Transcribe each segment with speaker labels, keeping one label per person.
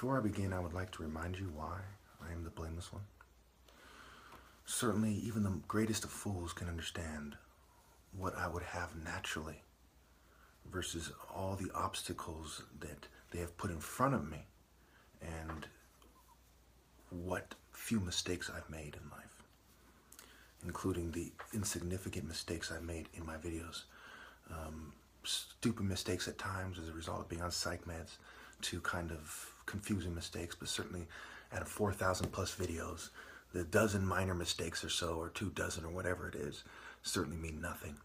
Speaker 1: Before I begin, I would like to remind you why I am the blameless one. Certainly, even the greatest of fools can understand what I would have naturally versus all the obstacles that they have put in front of me and what few mistakes I've made in life, including the insignificant mistakes I've made in my videos. Stupid mistakes at times as a result of being on psych meds, to kind of confusing mistakes, but certainly out of 4,000 plus videos, the dozen minor mistakes or so, or 2 dozen or whatever it is, certainly mean nothing,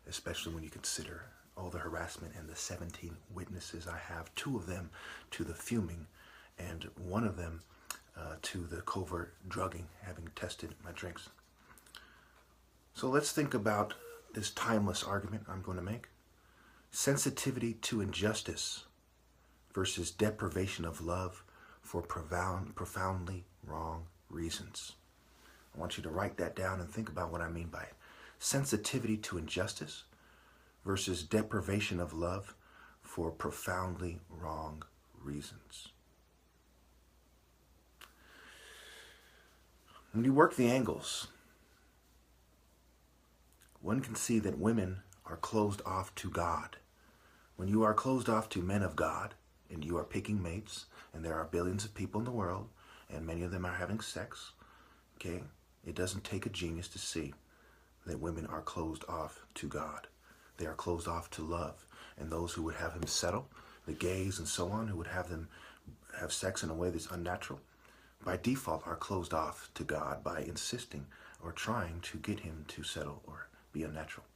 Speaker 1: especially when you consider all the harassment and the 17 witnesses I have, 2 of them to the fuming and 1 of them to the covert drugging, having tested my drinks. So let's think about this timeless argument I'm going to make. Sensitivity to injustice versus deprivation of love for profoundly wrong reasons. I want you to write that down and think about what I mean by it. Sensitivity to injustice versus deprivation of love for profoundly wrong reasons. When you work the angles, one can see that women are closed off to God. When you are closed off to men of God, and you are picking mates, and there are billions of people in the world, and many of them are having sex, okay? It doesn't take a genius to see that women are closed off to God. They are closed off to love. And those who would have him settle, the gays and so on, who would have them have sex in a way that's unnatural, by default are closed off to God by insisting or trying to get him to settle or be unnatural.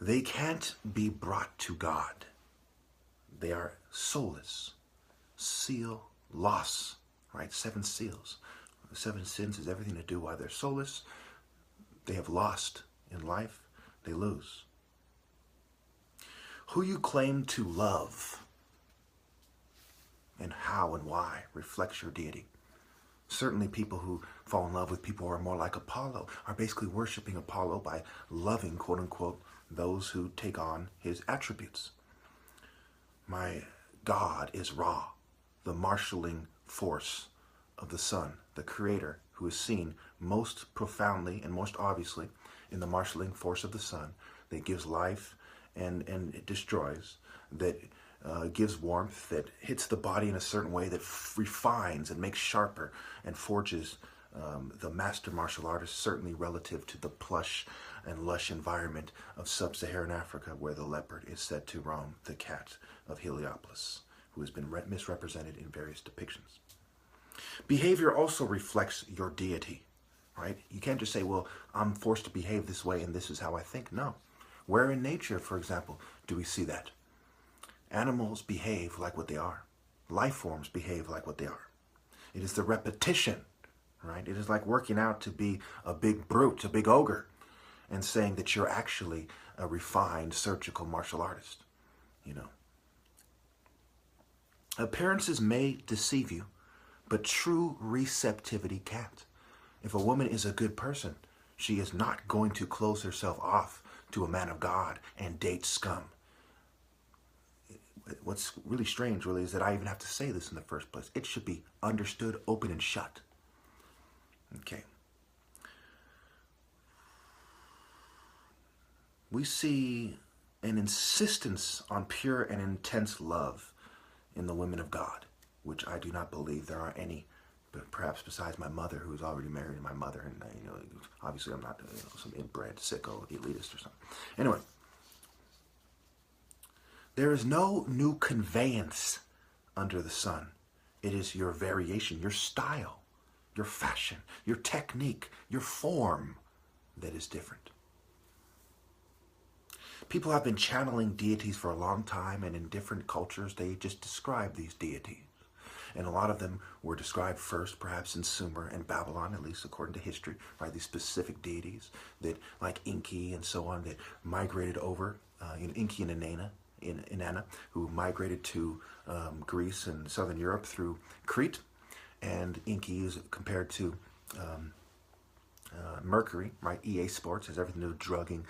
Speaker 1: They can't be brought to God. They are soulless. Seal, loss, right? 7 seals. The 7 sins has everything to do why they're soulless. They have lost in life. They lose. Who you claim to love and how and why reflects your deity. Certainly people who fall in love with people who are more like Apollo are basically worshiping Apollo by loving, quote unquote, those who take on his attributes. My God is Ra, the marshaling force of the sun, the creator who is seen most profoundly and most obviously in the marshaling force of the sun that gives life and it destroys, that gives warmth, that hits the body in a certain way, that refines and makes sharper and forges the master martial artist, certainly relative to the plush and lush environment of sub-Saharan Africa, where the leopard is said to roam the cat of Heliopolis, who has been misrepresented in various depictions. Behavior also reflects your deity, right? You can't just say, well, I'm forced to behave this way and this is how I think. No. Where in nature, for example, do we see that? Animals behave like what they are. Life forms behave like what they are. It is the repetition, right? It is like working out to be a big brute, a big ogre, and saying that you're actually a refined surgical martial artist, you know. Appearances may deceive you, but true receptivity can't. If a woman is a good person, she is not going to close herself off to a man of God and date scum. What's really strange, really, is that I even have to say this in the first place. It should be understood, open, and shut. Okay. We see an insistence on pure and intense love in the women of God, which I do not believe there are any, but perhaps besides my mother, who is already married, and my mother, and obviously I'm not some inbred, sicko, elitist or something. Anyway, there is no new conveyance under the sun. It is your variation, your style, your fashion, your technique, your form that is different. People have been channeling deities for a long time, and in different cultures they just describe these deities. And a lot of them were described first, perhaps in Sumer and Babylon, at least according to history, right? These specific deities that, like Enki and so on, that migrated over, Enki and Inanna, who migrated to Greece and Southern Europe through Crete. And Enki is compared to Mercury, right? EA Sports has everything to do with drugging,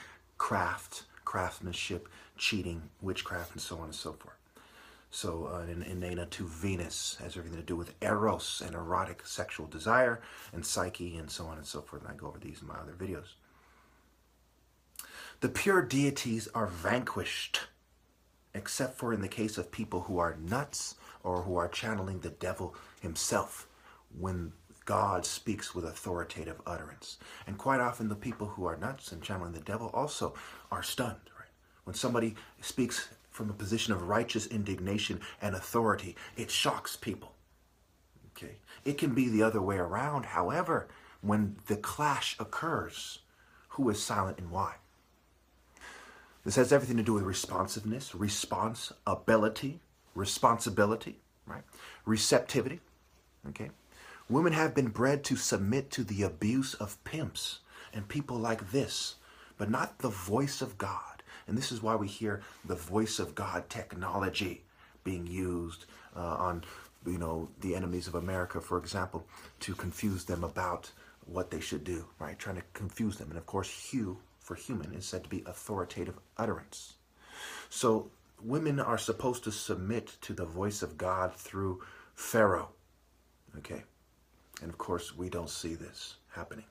Speaker 1: craftsmanship, cheating, witchcraft, and so on and so forth. So Inanna to Venus has everything to do with eros and erotic sexual desire and psyche and so on and so forth. And I go over these in my other videos. The pure deities are vanquished, except for in the case of people who are nuts or who are channeling the devil himself when God speaks with authoritative utterance. And quite often the people who are nuts and channeling the devil also are stunned. Right? When somebody speaks from a position of righteous indignation and authority, it shocks people. Okay? It can be the other way around. However, when the clash occurs, who is silent and why? This has everything to do with responsiveness, responsibility, right? Receptivity, okay? Women have been bred to submit to the abuse of pimps and people like this, but not the voice of God. And this is why we hear the voice of God technology being used on, the enemies of America, for example, to confuse them about what they should do, right? Trying to confuse them. And of course, Hugh, for human, is said to be authoritative utterance. So women are supposed to submit to the voice of God through Pharaoh, okay? And of course, we don't see this happening.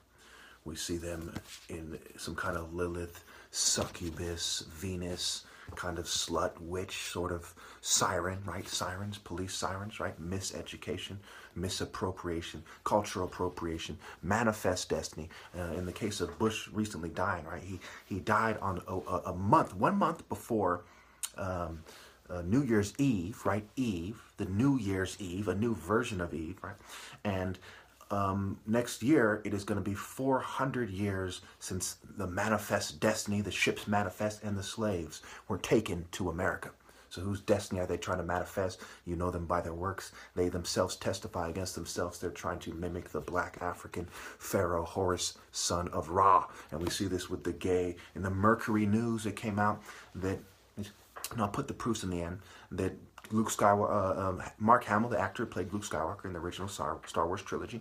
Speaker 1: We see them in some kind of Lilith, succubus, Venus, kind of slut, witch, sort of siren, right? Sirens, police sirens, right? Miseducation, misappropriation, cultural appropriation, manifest destiny. In the case of Bush recently dying, right? He died on one month before New Year's Eve, right? Eve, the New Year's Eve, a new version of Eve, right? And next year, it is going to be 400 years since the manifest destiny, the ship's manifest, and the slaves were taken to America. So whose destiny are they trying to manifest? You know them by their works. They themselves testify against themselves. They're trying to mimic the black African Pharaoh Horus, son of Ra. And we see this with the gay. In the Mercury News, it came out that, and I'll put the proofs in the end, that Luke Skywalker, Mark Hamill, the actor who played Luke Skywalker in the original Star Wars trilogy,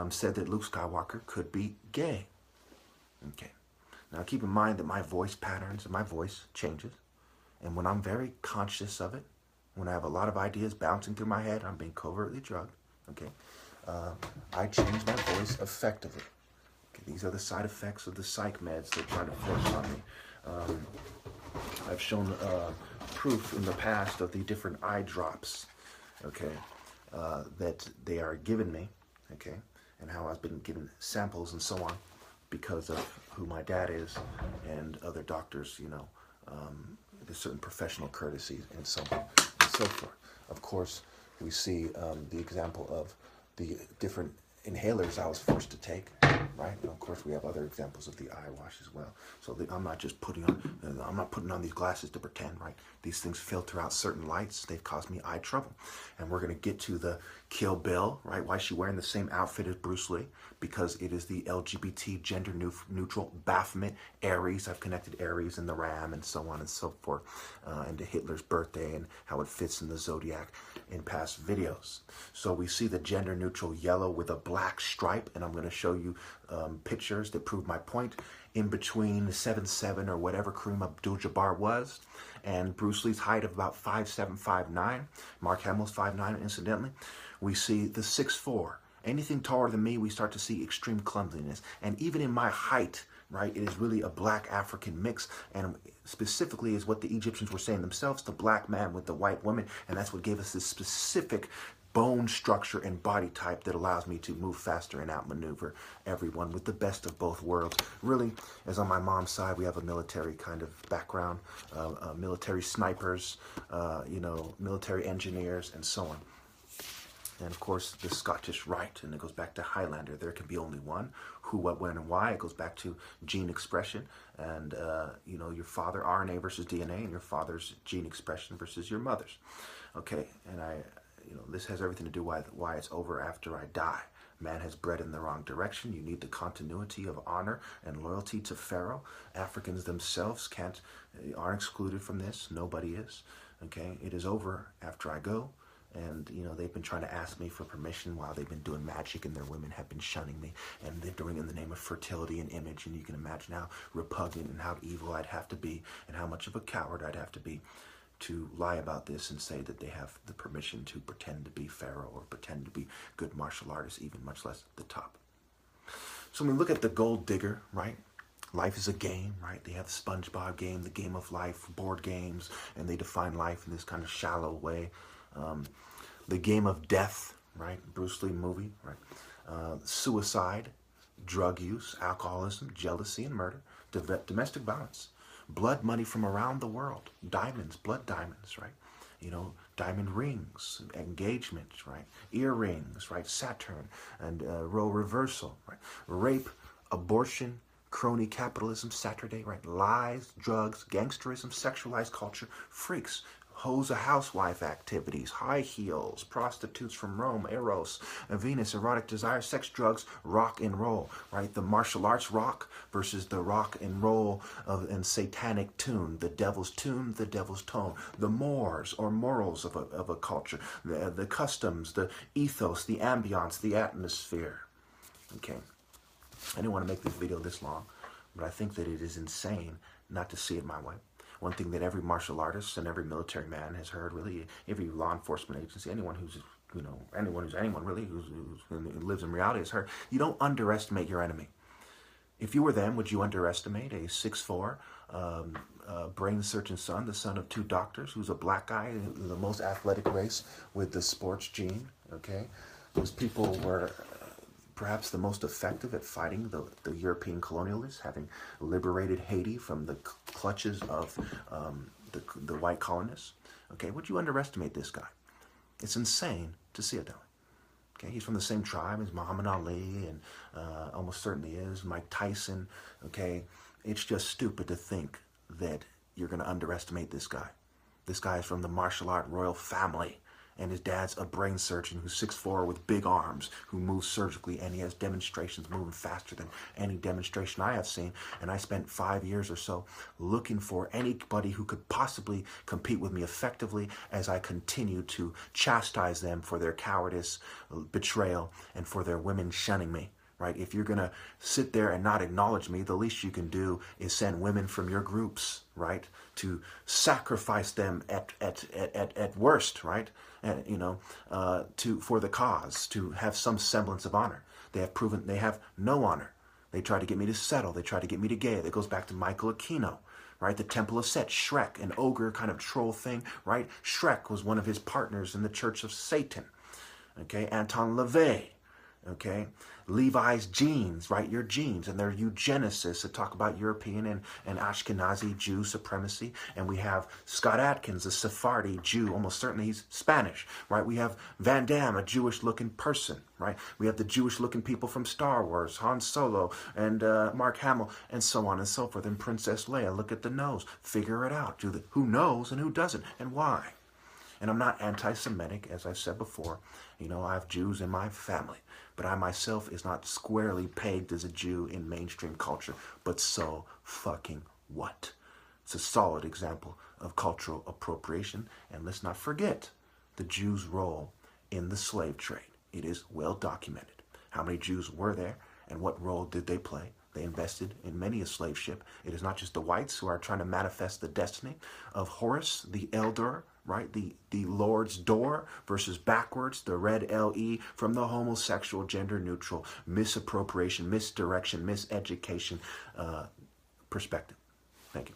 Speaker 1: said that Luke Skywalker could be gay. Okay. Now keep in mind that my voice patterns and my voice changes. And when I'm very conscious of it, when I have a lot of ideas bouncing through my head, I'm being covertly drugged. Okay. I change my voice effectively. Okay. These are the side effects of the psych meds they're trying to force on me. I've shown proof in the past of the different eye drops, okay, that they are giving me, okay, and how I've been given samples and so on because of who my dad is and other doctors, there's certain professional courtesies and so on and so forth. Of course, we see the example of the different inhalers I was forced to take, right? And of course, we have other examples of the eye wash as well. So I'm not just putting on these glasses to pretend, right? These things filter out certain lights. They've caused me eye trouble. And we're going to get to the Kill Bill, right? Why is she wearing the same outfit as Bruce Lee? Because it is the LGBT, gender neutral Baphomet, Aries. I've connected Aries and the Ram and so on and so forth, and to Hitler's birthday and how it fits in the zodiac in past videos. So we see the gender neutral yellow with a black stripe, and I'm going to show you pictures that prove my point. In between 7'7" or whatever Kareem Abdul-Jabbar was, and Bruce Lee's height of about 5'7", 5'9", Mark Hamill's 5'9", incidentally, we see the 6'4". Anything taller than me, we start to see extreme clumsiness. And even in my height, right, it is really a black African mix, and specifically is what the Egyptians were saying themselves, the black man with the white woman, and that's what gave us this specific bone structure and body type that allows me to move faster and outmaneuver everyone with the best of both worlds. Really, as on my mom's side, we have a military kind of background, military snipers, military engineers, and so on. And of course, the Scottish Rite, and it goes back to Highlander. There can be only one. Who, what, when, and why. It goes back to gene expression, and your father RNA versus DNA, and your father's gene expression versus your mother's. Okay, and this has everything to do with why it's over after I die. Man has bred in the wrong direction. You need the continuity of honor and loyalty to Pharaoh. Africans themselves aren't excluded from this. Nobody is. Okay, it is over after I go. And, they've been trying to ask me for permission while they've been doing magic, and their women have been shunning me. And they're doing it in the name of fertility and image. And you can imagine how repugnant and how evil I'd have to be and how much of a coward I'd have to be to lie about this and say that they have the permission to pretend to be Pharaoh or pretend to be good martial artists, even much less the top. So when we look at the gold digger, right? Life is a game, right? They have the SpongeBob game, the game of life, board games, and they define life in this kind of shallow way. The game of death, right? Bruce Lee movie, right? Suicide, drug use, alcoholism, jealousy, and murder. Domestic violence. Blood money from around the world. Diamonds, blood diamonds, right? You know, diamond rings, engagements, right? Earrings, right? Saturn and role reversal, right? Rape, abortion, crony capitalism, Saturday, right? Lies, drugs, gangsterism, sexualized culture, freaks, hoes a housewife activities, high heels, prostitutes from Rome, Eros, Venus, erotic desire, sex, drugs, rock and roll, right? The martial arts rock versus the rock and roll and satanic tune, the devil's tune, the devil's tone, the mores or morals of a culture, the customs, the ethos, the ambiance, the atmosphere. Okay. I didn't want to make this video this long, but I think that it is insane not to see it my way. One thing that every martial artist and every military man has heard, really, every law enforcement agency, anyone who's, you know, anyone really who lives in reality has heard, you don't underestimate your enemy. If you were them, would you underestimate a 6'4", brain-searching son, the son of 2 doctors, who's a black guy, the most athletic race with the sports gene, okay? Those people were perhaps the most effective at fighting the European colonialists, having liberated Haiti from the clutches of the white colonists. Okay, would you underestimate this guy? It's insane to see it that way. Okay, he's from the same tribe as Muhammad Ali and almost certainly is Mike Tyson. Okay, it's just stupid to think that you're going to underestimate this guy. This guy is from the martial art royal family. And his dad's a brain surgeon who's 6'4" with big arms, who moves surgically, and he has demonstrations moving faster than any demonstration I have seen. And I spent 5 years or so looking for anybody who could possibly compete with me effectively as I continue to chastise them for their cowardice, betrayal, and for their women shunning me. Right? If you're going to sit there and not acknowledge me, the least you can do is send women from your groups, right, to sacrifice them at worst, right, and, you know, for the cause, to have some semblance of honor. They have proven they have no honor. They try to get me to settle. They try to get me to gay. That goes back to Michael Aquino, right? The Temple of Set, Shrek, an ogre kind of troll thing, right? Shrek was one of his partners in the Church of Satan, okay? Anton LaVey. Okay, Levi's genes, right? Your genes, and they're eugenicists that talk about European and Ashkenazi Jew supremacy. And we have Scott Adkins, a Sephardi Jew, almost certainly he's Spanish, right? We have Van Damme, a Jewish-looking person, right? We have the Jewish-looking people from Star Wars, Han Solo and Mark Hamill, and so on and so forth. And Princess Leia, look at the nose, figure it out. Who knows and who doesn't, and why? And I'm not anti-Semitic, as I've said before. You know, I have Jews in my family. But I myself is not squarely pegged as a Jew in mainstream culture. But so fucking what? It's a solid example of cultural appropriation. And let's not forget the Jews' role in the slave trade. It is well documented. How many Jews were there and what role did they play? They invested in many a slave ship. It is not just the whites who are trying to manifest the destiny of Horus, the elder, right? The Lord's door versus backwards, the red LE from the homosexual, gender neutral, misappropriation, misdirection, miseducation perspective. Thank you.